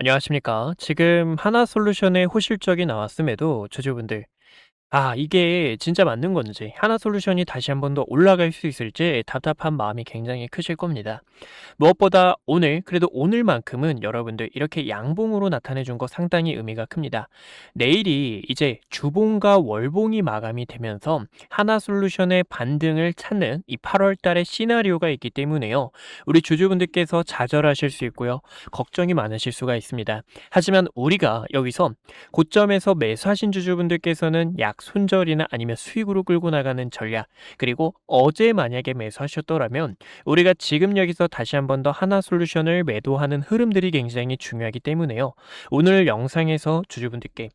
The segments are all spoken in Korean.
안녕하십니까. 지금 하나솔루션의 호실적이 나왔음에도 주주분들, 이게 진짜 맞는 건지, 하나솔루션이 다시 한 번 더 올라갈 수 있을지 답답한 마음이 굉장히 크실 겁니다. 무엇보다 오늘, 그래도 오늘만큼은 여러분들 이렇게 양봉으로 나타내 준 거 상당히 의미가 큽니다. 내일이 이제 주봉과 월봉이 마감이 되면서 하나솔루션의 반등을 찾는 이 8월 달의 시나리오가 있기 때문에요. 우리 주주분들께서 좌절하실 수 있고요. 걱정이 많으실 수가 있습니다. 하지만 우리가 여기서 고점에서 매수하신 주주분들께서는 약 손절이나 아니면 수익으로 끌고 나가는 전략, 그리고 어제 만약에 매수하셨더라면 우리가 지금 여기서 다시 한 번 더 하나솔루션을 매도하는 흐름들이 굉장히 중요하기 때문에요. 오늘 영상에서 주주분들께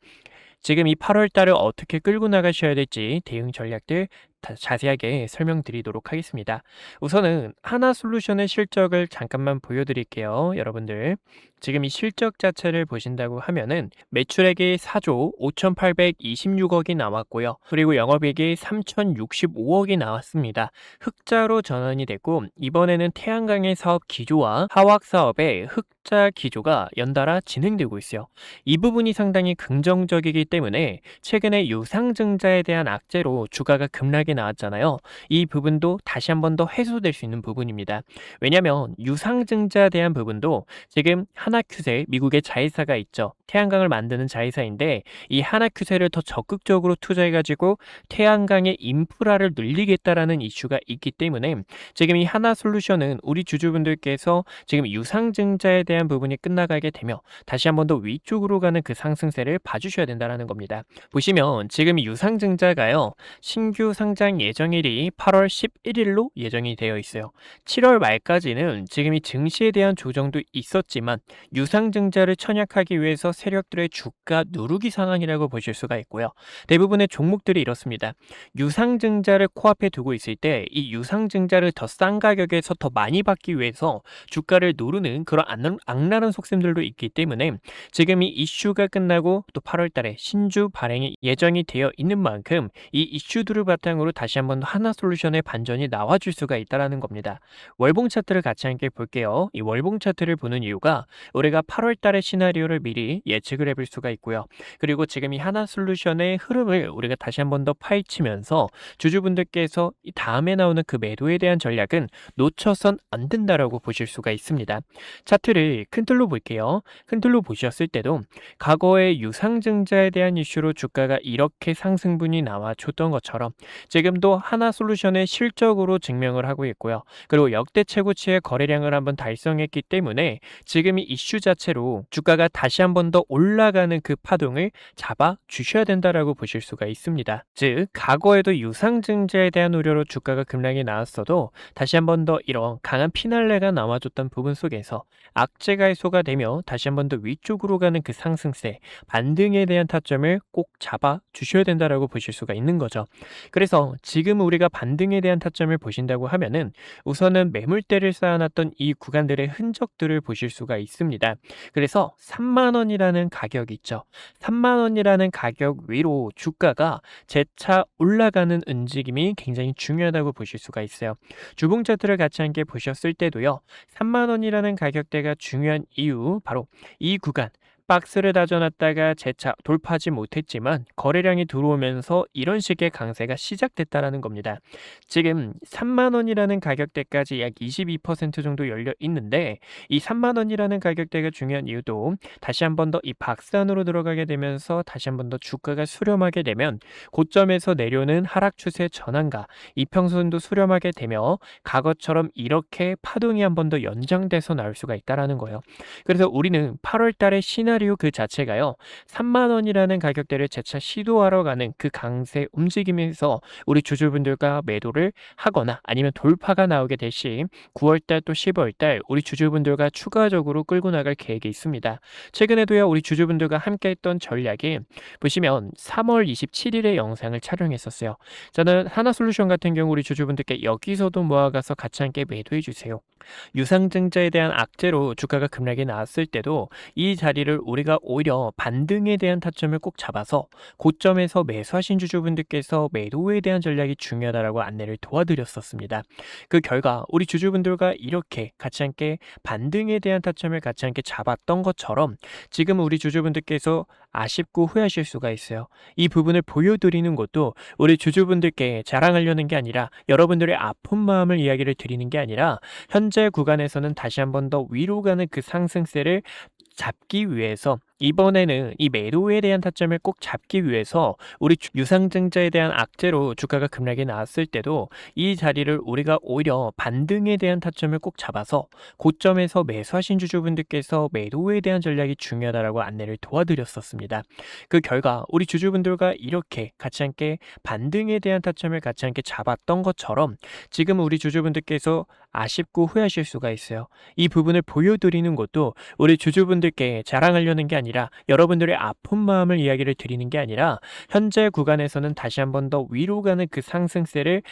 지금 이 8월 달을 어떻게 끌고 나가셔야 될지 대응 전략들 자세하게 설명드리도록 하겠습니다. 우선은 하나솔루션의 실적을 잠깐만 보여드릴게요. 여러분들 지금 이 실적 자체를 보신다고 하면은 매출액이 4조 5,826억이 나왔고요. 그리고 영업이익이 3,065억이 나왔습니다. 흑자로 전환이 됐고, 이번에는 태양광의 사업 기조와 화학 사업의 흑자 기조가 연달아 진행되고 있어요. 이 부분이 상당히 긍정적이기 때문에 최근에 유상증자에 대한 악재로 주가가 급락이 나왔잖아요. 이 부분도 다시 한 번 더 해소될 수 있는 부분입니다. 왜냐하면 유상증자에 대한 부분도 지금 하나큐세, 미국의 자회사가 있죠. 태양광을 만드는 자회사인데 이 하나큐세를 더 적극적으로 투자해가지고 태양광의 인프라를 늘리겠다라는 이슈가 있기 때문에 지금 이 하나솔루션은 우리 주주분들께서 지금 유상증자에 대한 부분이 끝나가게 되며 다시 한 번 더 위쪽으로 가는 그 상승세를 봐주셔야 된다는 겁니다. 보시면 지금 이 유상증자가요, 신규 상장 예정일이 8월 11일로 예정이 되어 있어요. 7월 말까지는 지금 이 증시에 대한 조정도 있었지만 유상증자를 청약하기 위해서 세력들의 주가 누르기 상황이라고 보실 수가 있고요. 대부분의 종목들이 이렇습니다. 유상증자를 코앞에 두고 있을 때 이 유상증자를 더 싼 가격에서 더 많이 받기 위해서 주가를 누르는 그런 악랄한 속셈들도 있기 때문에 지금 이 이슈가 끝나고 또 8월 달에 신주 발행이 예정이 되어 있는 만큼 이 이슈들을 바탕으로 다시 한번 하나솔루션의 반전이 나와줄 수가 있다는 겁니다. 월봉 차트를 같이 함께 볼게요. 이 월봉 차트를 보는 이유가 우리가 8월 달의 시나리오를 미리 예측을 해볼 수가 있고요. 그리고 지금 이 하나솔루션의 흐름을 우리가 다시 한번 더 파헤치면서 주주분들께서 이 다음에 나오는 그 매도에 대한 전략은 놓쳐선 안 된다라고 보실 수가 있습니다. 차트를 큰 틀로 볼게요. 큰 틀로 보셨을 때도 과거의 유상증자에 대한 이슈로 주가가 이렇게 상승분이 나와줬던 것처럼 지금도 하나솔루션의 실적으로 증명을 하고 있고요. 그리고 역대 최고치의 거래량을 한번 달성했기 때문에 지금 이 이슈 자체로 주가가 다시 한번 더 올라가는 그 파동을 잡아 주셔야 된다라고 보실 수가 있습니다. 즉 과거에도 유상증자에 대한 우려로 주가가 급락이 나왔어도 다시 한번 더 이런 강한 피날레가 나와줬던 부분 속에서 악재가 해소가 되며 다시 한번 더 위쪽으로 가는 그 상승세, 반등에 대한 타점을 꼭 잡아 주셔야 된다라고 보실 수가 있는 거죠. 그래서 지금 우리가 반등에 대한 타점을 보신다고 하면은 우선은 매물대를 쌓아놨던 이 구간들의 흔적들을 보실 수가 있습니다. 그래서 3만 원이라는 가격이 있죠. 3만 원이라는 가격 위로 주가가 재차 올라가는 움직임이 굉장히 중요하다고 보실 수가 있어요. 주봉 차트를 같이 함께 보셨을 때도요. 3만 원이라는 가격대가 중요한 이유 바로 이 구간 박스를 다져놨다가 재차 돌파하지 못했지만 거래량이 들어오면서 이런 식의 강세가 시작됐다라는 겁니다. 지금 3만 원이라는 가격대까지 약 22% 정도 열려 있는데 이 3만 원이라는 가격대가 중요한 이유도 다시 한 번 더 이 박스 안으로 들어가게 되면서 다시 한 번 더 주가가 수렴하게 되면 고점에서 내려오는 하락 추세 전환과 이평선도 수렴하게 되며 과거처럼 이렇게 파동이 한 번 더 연장돼서 나올 수가 있다라는 거예요. 그래서 우리는 8월 달의 시나리오 그 자체가요. 3만 원이라는 가격대를 재차 시도하러 가는 그 강세 움직임에서 우리 주주분들과 매도를 하거나 아니면 돌파가 나오게 될 시 9월 달 또 10월 달 우리 주주분들과 추가적으로 끌고 나갈 계획이 있습니다. 최근에도요. 우리 주주분들과 함께 했던 전략이 보시면 3월 27일에 영상을 촬영했었어요. 저는 하나솔루션 같은 경우 우리 주주분들께 여기서도 모아가서 같이 함께 매도해 주세요. 유상증자에 대한 악재로 주가가 급락이 나왔을 때도 이 자리를 우리가 오히려 반등에 대한 타점을 꼭 잡아서 고점에서 매수하신 주주분들께서 매도에 대한 전략이 중요하다라고 안내를 도와드렸었습니다. 그 결과 우리 주주분들과 이렇게 같이 함께 반등에 대한 타점을 같이 함께 잡았던 것처럼 지금 우리 주주분들께서 아쉽고 후회하실 수가 있어요. 이 부분을 보여드리는 것도 우리 주주분들께 자랑하려는 게 아니라 여러분들의 아픈 마음을 이야기를 드리는 게 아니라 현재 구간에서는 다시 한 번 더 위로 가는 그 상승세를 잡기 위해서 이번에는 이 매도에 대한 타점을 꼭 잡기 위해서 우리 유상증자에 대한 악재로 주가가 급락이 나왔을 때도 이 자리를 우리가 오히려 반등에 대한 타점을 꼭 잡아서 고점에서 매수하신 주주분들께서 매도에 대한 전략이 중요하다라고 안내를 도와드렸었습니다. 그 결과 우리 주주분들과 이렇게 같이 함께 반등에 대한 타점을 같이 함께 잡았던 것처럼 지금 우리 주주분들께서 아쉽고 후회하실 수가 있어요. 이 부분을 보여드리는 것도 우리 주주분들께 자랑하려는 게 아니라 여러분들의 아픈 마음을 이야기를 드리는 게 아니라 현재 구간에서는 다시 한 번 더 위로 가는 그 상승세를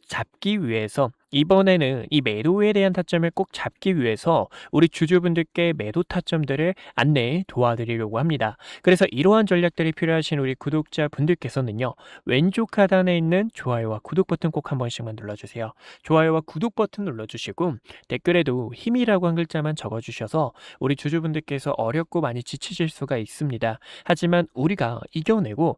잡기 위해서 이번에는 이 매도에 대한 타점을 꼭 잡기 위해서 우리 주주분들께 매도 타점들을 안내 도와드리려고 합니다. 그래서 이러한 전략들이 필요하신 우리 구독자분들께서는요. 왼쪽 하단에 있는 좋아요와 구독 버튼 꼭 한 번씩만 눌러주세요. 좋아요와 구독 버튼 눌러주시고 댓글에도 힘이라고 한 글자만 적어주셔서 우리 주주분들께서 어렵고 많이 지치실 수가 있습니다. 하지만 우리가 이겨내고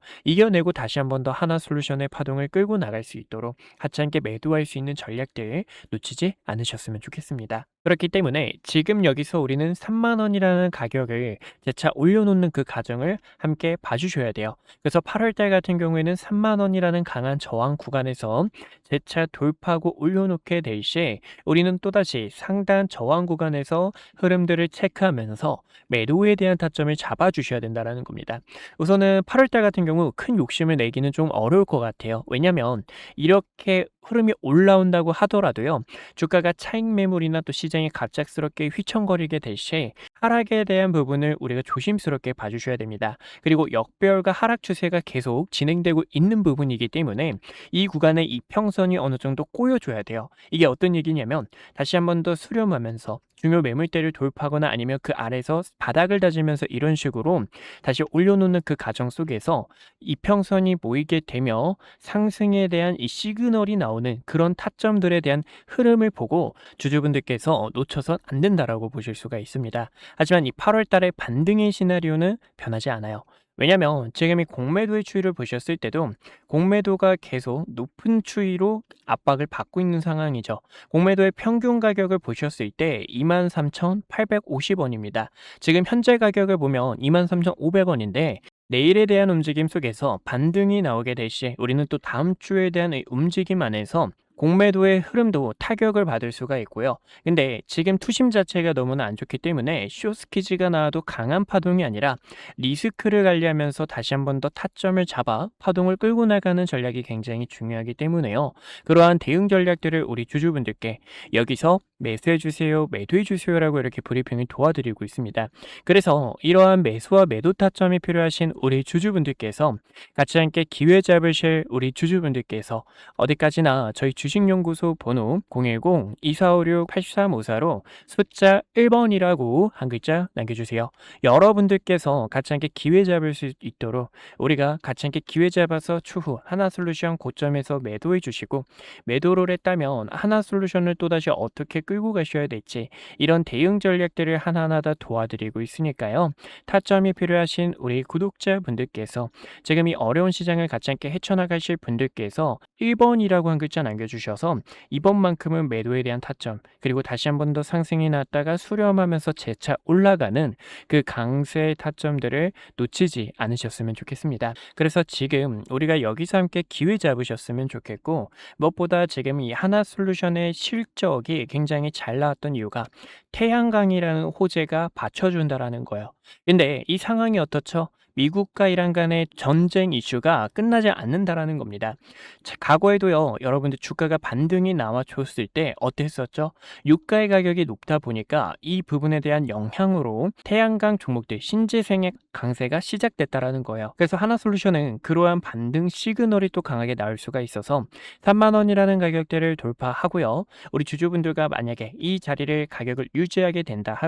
다시 한 번 더 하나솔루션의 파동을 끌고 나갈 수 있도록 같이 함께 매도할 수 있는 전략들 놓치지 않으셨으면 좋겠습니다. 그렇기 때문에 지금 여기서 우리는 3만 원이라는 가격을 재차 올려놓는 그 과정을 함께 봐주셔야 돼요. 그래서 8월 달 같은 경우에는 3만 원이라는 강한 저항 구간에서 재차 돌파하고 올려놓게 될 시에 우리는 또다시 상단 저항 구간에서 흐름들을 체크하면서 매도에 대한 타점을 잡아주셔야 된다는 겁니다. 우선은 8월 달 같은 경우 큰 욕심을 내기는 좀 어려울 것 같아요. 왜냐하면 이렇게 흐름이 올라온다고 하더라도요. 주가가 차익 매물이나 또 시장이 갑작스럽게 휘청거리게 될 시에 하락에 대한 부분을 우리가 조심스럽게 봐주셔야 됩니다. 그리고 역배열과 하락 추세가 계속 진행되고 있는 부분이기 때문에 이 구간의 이평선이 어느 정도 꼬여줘야 돼요. 이게 어떤 얘기냐면 다시 한 번 더 수렴하면서 중요 매물대를 돌파하거나 아니면 그 아래서 바닥을 다지면서 이런 식으로 다시 올려놓는 그 과정 속에서 이평선이 모이게 되며 상승에 대한 이 시그널이 나오는 그런 타점들에 대한 흐름을 보고 주주분들께서 놓쳐선 안 된다라고 보실 수가 있습니다. 하지만 이 8월 달의 반등의 시나리오는 변하지 않아요. 왜냐면 지금 이 공매도의 추이를 보셨을 때도 공매도가 계속 높은 추이로 압박을 받고 있는 상황이죠. 공매도의 평균 가격을 보셨을 때 23,850원입니다. 지금 현재 가격을 보면 23,500원인데 내일에 대한 움직임 속에서 반등이 나오게 될 시 우리는 또 다음 주에 대한 이 움직임 안에서 공매도의 흐름도 타격을 받을 수가 있고요. 근데 지금 투심 자체가 너무나 안 좋기 때문에 숏스키즈가 나와도 강한 파동이 아니라 리스크를 관리하면서 다시 한 번 더 타점을 잡아 파동을 끌고 나가는 전략이 굉장히 중요하기 때문에요. 그러한 대응 전략들을 우리 주주분들께 여기서 매수해주세요, 매도해주세요라고 이렇게 브리핑을 도와드리고 있습니다. 그래서 이러한 매수와 매도 타점이 필요하신 우리 주주분들께서 같이 함께 기회 잡으실 우리 주주분들께서 어디까지나 저희 주식연구소 번호 010-2456-8354로 숫자 1번이라고 한 글자 남겨주세요. 여러분들께서 같이 함께 기회 잡을 수 있도록 우리가 같이 함께 기회 잡아서 추후 하나솔루션 고점에서 매도해 주시고 매도를 했다면 하나솔루션을 또다시 어떻게 끌고 가셔야 될지 이런 대응 전략들을 하나하나 다 도와드리고 있으니까요. 타점이 필요하신 우리 구독자분들께서 지금 이 어려운 시장을 같이 함께 헤쳐나가실 분들께서 1번이라고 한 글자 남겨주셔서 이번만큼은 매도에 대한 타점 그리고 다시 한 번 더 상승이 났다가 수렴하면서 재차 올라가는 그 강세의 타점들을 놓치지 않으셨으면 좋겠습니다. 그래서 지금 우리가 여기서 함께 기회 잡으셨으면 좋겠고 무엇보다 지금 이 하나솔루션의 실적이 굉장히 잘 나왔던 이유가 태양광이라는 호재가 받쳐준다라는 거예요. 근데 이 상황이 어떻죠? 미국과 이란 간의 전쟁 이슈가 끝나지 않는다라는 겁니다. 자, 과거에도요, 여러분들 주가가 반등이 나와줬을 때 어땠었죠? 유가의 가격이 높다 보니까 이 부분에 대한 영향으로 태양광 종목들 신재생의 강세가 시작됐다라는 거예요. 그래서 하나솔루션은 그러한 반등 시그널이 또 강하게 나올 수가 있어서 3만 원이라는 가격대를 돌파하고요. 우리 주주분들과 만약에 이 자리를 가격을 유지하게 된다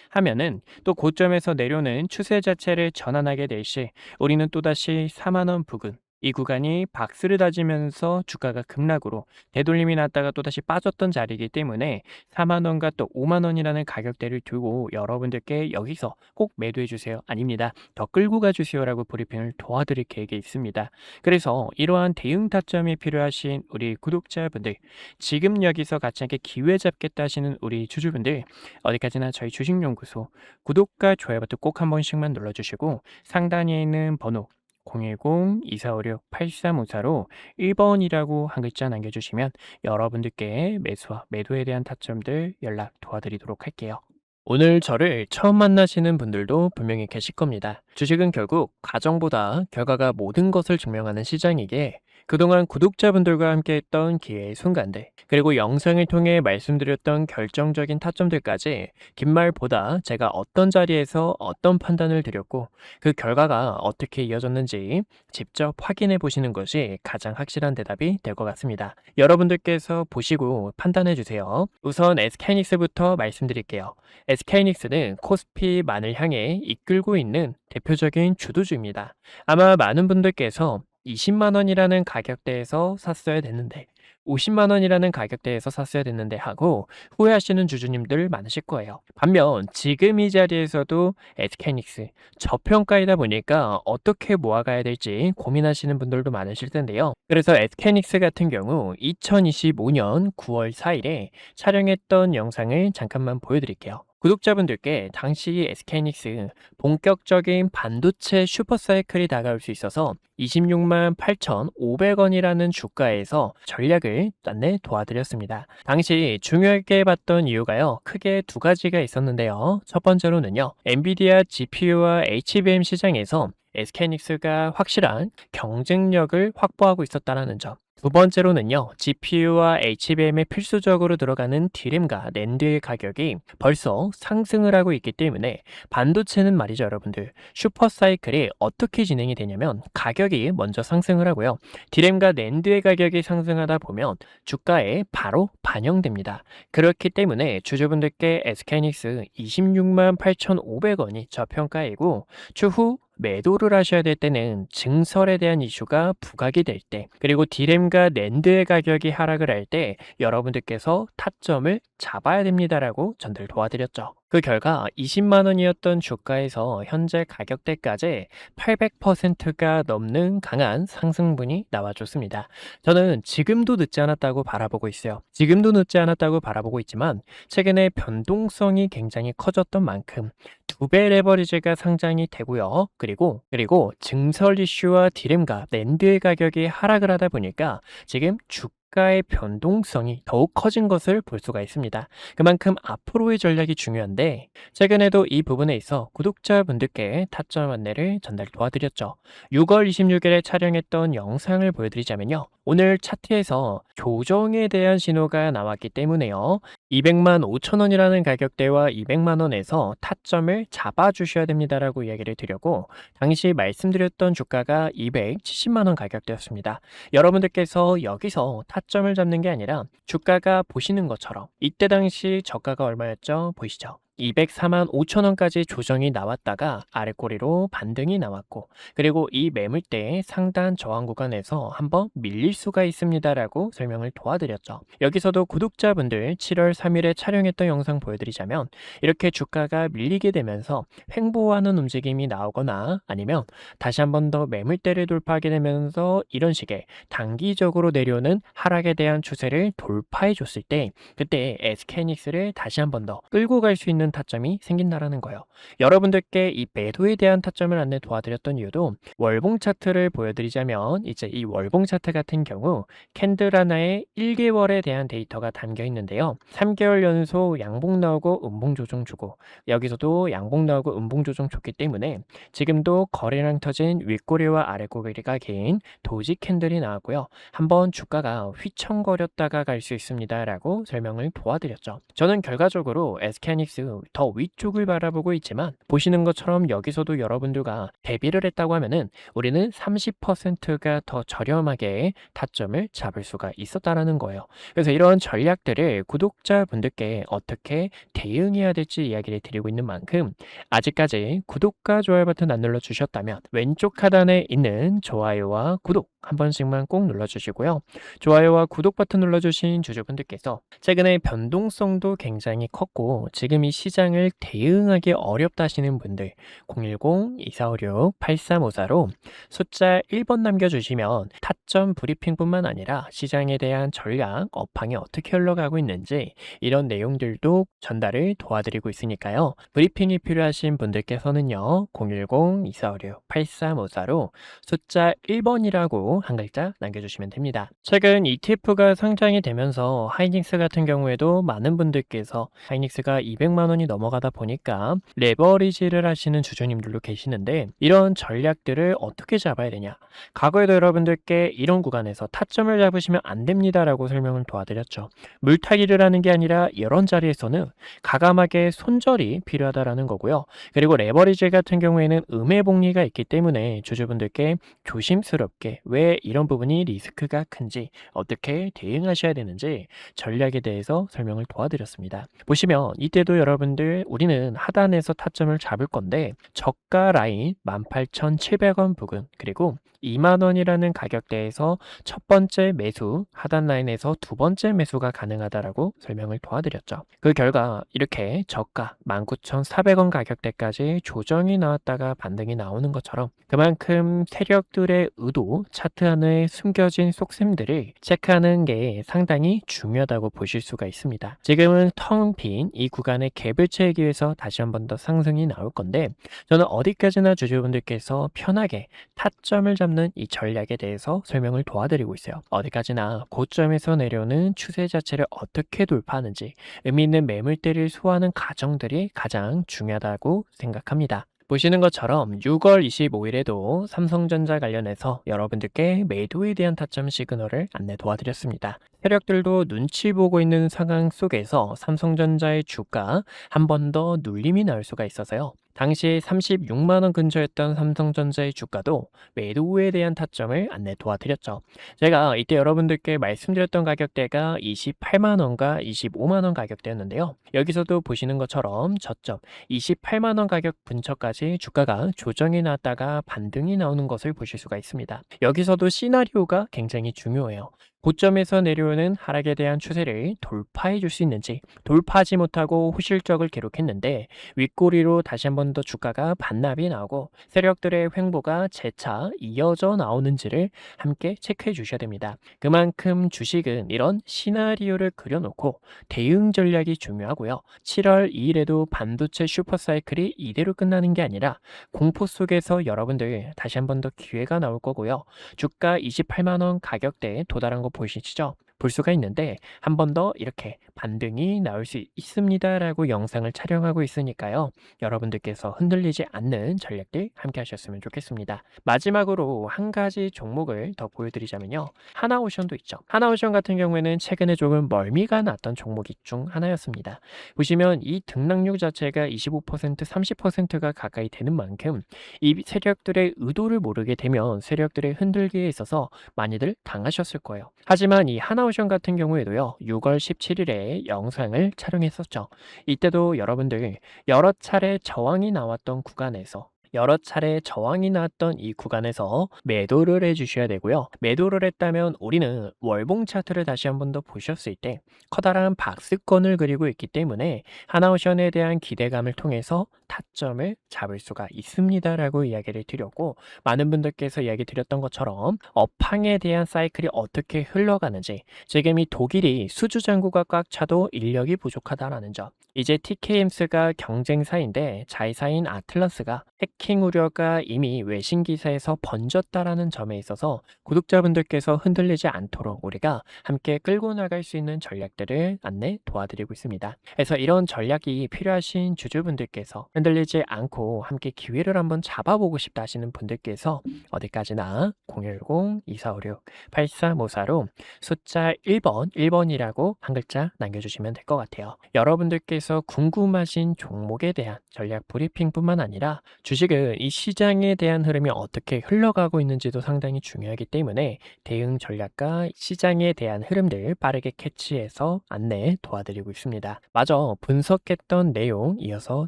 하면은 또 고점에서 내려오는 추세 자체를 전환하게 될 시 우리는 또다시 4만 원 부근 이 구간이 박스를 다지면서 주가가 급락으로 되돌림이 났다가 또다시 빠졌던 자리이기 때문에 4만 원과 또 5만 원이라는 가격대를 두고 여러분들께 여기서 꼭 매도해 주세요. 아닙니다. 더 끌고 가주세요라고 브리핑을 도와드릴 계획이 있습니다. 그래서 이러한 대응 타점이 필요하신 우리 구독자분들, 지금 여기서 같이 함께 기회 잡겠다 하시는 우리 주주분들, 어디까지나 저희 주식연구소 구독과 좋아요 버튼 꼭 한 번씩만 눌러주시고 상단에 있는 번호 010-2456-8354로 1번이라고 한 글자 남겨주시면 여러분들께 매수와 매도에 대한 타점들 연락 도와드리도록 할게요. 오늘 저를 처음 만나시는 분들도 분명히 계실 겁니다. 주식은 결국 과정보다 결과가 모든 것을 증명하는 시장이기에 그동안 구독자분들과 함께 했던 기회의 순간들, 그리고 영상을 통해 말씀드렸던 결정적인 타점들까지 긴 말보다 제가 어떤 자리에서 어떤 판단을 드렸고 그 결과가 어떻게 이어졌는지 직접 확인해 보시는 것이 가장 확실한 대답이 될 것 같습니다. 여러분들께서 보시고 판단해 주세요. 우선 SK하이닉스부터 말씀드릴게요. SK하이닉스는 코스피만을 향해 이끌고 있는 대표적인 주도주입니다. 아마 많은 분들께서 20만 원이라는 가격대에서 샀어야 됐는데 50만 원이라는 가격대에서 샀어야 됐는데 하고 후회하시는 주주님들 많으실 거예요. 반면 지금 이 자리에서도 SK하이닉스 저평가이다 보니까 어떻게 모아가야 될지 고민하시는 분들도 많으실 텐데요. 그래서 SK하이닉스 같은 경우 2025년 9월 4일에 촬영했던 영상을 잠깐만 보여드릴게요. 구독자분들께 당시 SK하이닉스 본격적인 반도체 슈퍼사이클이 다가올 수 있어서 26만 8,500원이라는 주가에서 전략을 안내 도와드렸습니다. 당시 중요하게 봤던 이유가요, 크게 두 가지가 있었는데요. 첫 번째로는요, 엔비디아 GPU와 HBM 시장에서 SK하이닉스가 확실한 경쟁력을 확보하고 있었다는 점. 두 번째로는요, GPU와 HBM에 필수적으로 들어가는 D램과 낸드의 가격이 벌써 상승을 하고 있기 때문에 반도체는 말이죠, 여러분들. 슈퍼사이클이 어떻게 진행이 되냐면 가격이 먼저 상승을 하고요. D램과 낸드의 가격이 상승하다 보면 주가에 바로 반영됩니다. 그렇기 때문에 주주분들께 SK하이닉스 26만 8,500원이 저평가이고 추후 매도를 하셔야 될 때는 증설에 대한 이슈가 부각이 될 때, 그리고 D램과 낸드의 가격이 하락을 할 때 여러분들께서 타점을 잡아야 됩니다라고 전달 도와드렸죠. 그 결과 20만 원이었던 주가에서 현재 가격대까지 800%가 넘는 강한 상승분이 나와줬습니다. 저는 지금도 늦지 않았다고 바라보고 있어요. 지금도 늦지 않았다고 바라보고 있지만 최근에 변동성이 굉장히 커졌던 만큼 2배 레버리지가 상장이 되고요. 그리고 증설 이슈와 D램과 낸드의 가격이 하락을 하다 보니까 지금 주가의 변동성이 더욱 커진 것을 볼 수가 있습니다. 그만큼 앞으로의 전략이 중요한데 최근에도 이 부분에 있어 구독자분들께 타점 안내를 전달 도와드렸죠. 6월 26일에 촬영했던 영상을 보여드리자면요. 오늘 차트에서 조정에 대한 신호가 나왔기 때문에요. 200만 5천 원이라는 가격대와 200만 원에서 타점을 잡아주셔야 됩니다라고 이야기를 드렸고 당시 말씀드렸던 주가가 270만 원 가격대였습니다. 여러분들께서 여기서 타점을 잡는 게 아니라 주가가 보시는 것처럼 이때 당시 저가가 얼마였죠? 보이시죠? 204만 5천 원까지 조정이 나왔다가 아래꼬리로 반등이 나왔고 그리고 이 매물대의 상단 저항 구간에서 한번 밀릴 수가 있습니다라고 설명을 도와드렸죠. 여기서도 구독자분들 7월 3일에 촬영했던 영상 보여드리자면 이렇게 주가가 밀리게 되면서 횡보하는 움직임이 나오거나 아니면 다시 한 번 더 매물대를 돌파하게 되면서 이런 식의 단기적으로 내려오는 하락에 대한 추세를 돌파해 줬을 때 그때 SK하이닉스를 다시 한 번 더 끌고 갈 수 있는 다른 타점이 생긴다라는 거예요. 여러분들께 이 매도에 대한 타점을 안내 도와드렸던 이유도 월봉 차트를 보여드리자면 이제 이 월봉 차트 같은 경우 캔들 하나에 1개월에 대한 데이터가 담겨 있는데요. 3개월 연속 양봉 나오고 음봉 조정 주고 여기서도 양봉 나오고 음봉 조정 줬기 때문에 지금도 거래량 터진 윗꼬리와 아랫꼬리가 긴 도지 캔들이 나왔고요. 한번 주가가 휘청거렸다가 갈 수 있습니다 라고 설명을 도와드렸죠. 저는 결과적으로 SK하이닉스 더 위쪽을 바라보고 있지만 보시는 것처럼 여기서도 여러분들과 대비를 했다고 하면은 우리는 30%가 더 저렴하게 타점을 잡을 수가 있었다라는 거예요. 그래서 이런 전략들을 구독자분들께 어떻게 대응해야 될지 이야기를 드리고 있는 만큼 아직까지 구독과 좋아요 버튼 안 눌러주셨다면 왼쪽 하단에 있는 좋아요와 구독 한 번씩만 꼭 눌러주시고요. 좋아요와 구독 버튼 눌러주신 주주분들께서 최근에 변동성도 굉장히 컸고 지금 이 시장을 대응하기 어렵다 하시는 분들 010-2456-8354로 숫자 1번 남겨주시면 타점 브리핑뿐만 아니라 시장에 대한 전략, 업황이 어떻게 흘러가고 있는지 이런 내용들도 전달을 도와드리고 있으니까요. 브리핑이 필요하신 분들께서는요. 010-2456-8354로 숫자 1번이라고 한 글자 남겨주시면 됩니다. 최근 ETF가 상장이 되면서 하이닉스 같은 경우에도 많은 분들께서 하이닉스가 200만 원이 넘어가다 보니까 레버리지를 하시는 주주님들도 계시는데 이런 전략들을 어떻게 잡아야 되냐. 과거에도 여러분들께 이런 구간에서 타점을 잡으시면 안 됩니다라고 설명을 도와드렸죠. 물타기를 하는 게 아니라 이런 자리에서는 가감하게 손절이 필요하다라는 거고요. 그리고 레버리지 같은 경우에는 음해복리가 있기 때문에 주주분들께 조심스럽게 왜 이런 부분이 리스크가 큰지 어떻게 대응하셔야 되는지 전략에 대해서 설명을 도와드렸습니다. 보시면 이때도 여러분들 우리는 하단에서 타점을 잡을 건데 저가 라인 18,700원 부근 그리고 2만원이라는 가격대에서 첫 번째 매수, 하단 라인에서 두 번째 매수가 가능하다라고 설명을 도와드렸죠. 그 결과 이렇게 저가 19,400원 가격대까지 조정이 나왔다가 반등이 나오는 것처럼 그만큼 세력들의 의도, 차트 안에 숨겨진 속셈들을 체크하는 게 상당히 중요하다고 보실 수가 있습니다. 지금은 텅 빈 이 구간의 갭을 채우기 위해서 다시 한 번 더 상승이 나올 건데 저는 어디까지나 주주분들께서 편하게 타점을 잡는 이 전략에 대해서 설명을 도와드리고 있어요. 어디까지나 고점에서 내려오는 추세 자체를 어떻게 돌파하는지 의미 있는 매물대를 소화하는 과정들이 가장 중요하다고 생각합니다. 보시는 것처럼 6월 25일에도 삼성전자 관련해서 여러분들께 매도에 대한 타점 시그널을 안내 도와드렸습니다. 세력들도 눈치 보고 있는 상황 속에서 삼성전자의 주가 한 번 더 눌림이 나올 수가 있어서요. 당시 36만원 근처였던 삼성전자의 주가도 매도에 대한 타점을 안내 도와드렸죠. 제가 이때 여러분들께 말씀드렸던 가격대가 28만원과 25만원 가격대였는데요. 여기서도 보시는 것처럼 저점 28만원 가격 근처까지 주가가 조정이 나왔다가 반등이 나오는 것을 보실 수가 있습니다. 여기서도 시나리오가 굉장히 중요해요. 고점에서 내려오는 하락에 대한 추세를 돌파해 줄 수 있는지 돌파하지 못하고 후실적을 기록했는데 윗꼬리로 다시 한 번 더 주가가 반납이 나오고 세력들의 횡보가 재차 이어져 나오는지를 함께 체크해 주셔야 됩니다. 그만큼 주식은 이런 시나리오를 그려놓고 대응 전략이 중요하고요. 7월 2일에도 반도체 슈퍼사이클이 이대로 끝나는 게 아니라 공포 속에서 여러분들 다시 한 번 더 기회가 나올 거고요. 주가 28만원 가격대에 도달한 거 보이시죠? 볼 수가 있는데 한 번 더 이렇게 반등이 나올 수 있습니다라고 영상을 촬영하고 있으니까요. 여러분들께서 흔들리지 않는 전략들 함께 하셨으면 좋겠습니다. 마지막으로 한 가지 종목을 더 보여드리자면요. 하나오션도 있죠. 하나오션 같은 경우에는 최근에 조금 멀미가 났던 종목이 중 하나였습니다. 보시면 이 등락률 자체가 25%, 30%가 가까이 되는 만큼 이 세력들의 의도를 모르게 되면 세력들의 흔들기에 있어서 많이들 당하셨을 거예요. 하지만 이 하나오션 같은 경우에도요. 6월 17일에 영상을 촬영했었죠. 이때도 여러분들 여러 차례 저항이 나왔던 구간에서 여러 차례 저항이 나왔던 이 구간에서 매도를 해주셔야 되고요. 매도를 했다면 우리는 월봉 차트를 다시 한번 더 보셨을 때 커다란 박스권을 그리고 있기 때문에 하나오션에 대한 기대감을 통해서 타점을 잡을 수가 있습니다라고 이야기를 드렸고, 많은 분들께서 이야기 드렸던 것처럼 업황에 대한 사이클이 어떻게 흘러가는지, 지금 이 독일이 수주 잔고가 꽉 차도 인력이 부족하다라는 점, 이제 TKMS가 경쟁사인데 자회사인 아틀라스가 해킹 우려가 이미 외신 기사에서 번졌다라는 점에 있어서 구독자분들께서 흔들리지 않도록 우리가 함께 끌고 나갈 수 있는 전략들을 안내 도와드리고 있습니다. 그래서 이런 전략이 필요하신 주주분들께서 흔들리지 않고 함께 기회를 한번 잡아보고 싶다 하시는 분들께서 어디까지나 010-2456-8354로 숫자 1번이라고 한 글자 남겨주시면 될 것 같아요. 여러분들께서 궁금하신 종목에 대한 전략 브리핑뿐만 아니라 주식은 이 시장에 대한 흐름이 어떻게 흘러가고 있는지도 상당히 중요하기 때문에 대응 전략과 시장에 대한 흐름들 빠르게 캐치해서 안내 도와드리고 있습니다. 마저 분석했던 내용 이어서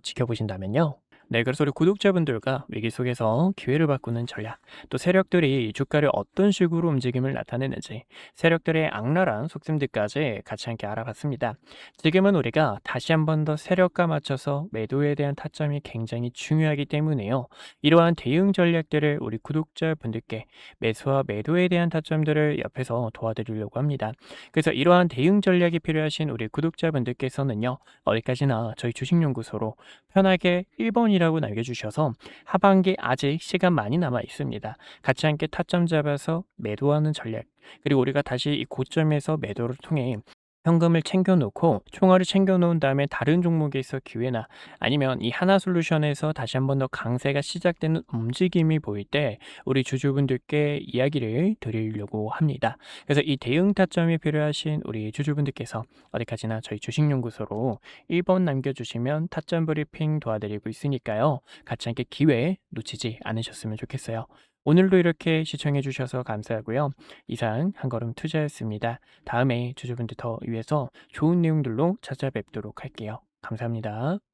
지켜보신다면요. 네, 그래서 우리 구독자분들과 위기 속에서 기회를 바꾸는 전략, 또 세력들이 주가를 어떤 식으로 움직임을 나타내는지, 세력들의 악랄한 속셈들까지 같이 함께 알아봤습니다. 지금은 우리가 다시 한 번 더 세력과 맞춰서 매도에 대한 타점이 굉장히 중요하기 때문에요. 이러한 대응 전략들을 우리 구독자분들께 매수와 매도에 대한 타점들을 옆에서 도와드리려고 합니다. 그래서 이러한 대응 전략이 필요하신 우리 구독자분들께서는요, 어디까지나 저희 주식연구소로 편하게 1번이라고 남겨주셔서 하반기 아직 시간 많이 남아 있습니다. 같이 함께 타점 잡아서 매도하는 전략, 그리고 우리가 다시 이 고점에서 매도를 통해 현금을 챙겨놓고 총알을 챙겨놓은 다음에 다른 종목에서 기회나 아니면 이 하나솔루션에서 다시 한번 더 강세가 시작되는 움직임이 보일 때 우리 주주분들께 이야기를 드리려고 합니다. 그래서 이 대응 타점이 필요하신 우리 주주분들께서 어디까지나 저희 주식연구소로 1번 남겨주시면 타점 브리핑 도와드리고 있으니까요. 같이 함께 기회 놓치지 않으셨으면 좋겠어요. 오늘도 이렇게 시청해 주셔서 감사하고요. 이상 한걸음 투자였습니다. 다음에 주주분들 더 위해서 좋은 내용들로 찾아뵙도록 할게요. 감사합니다.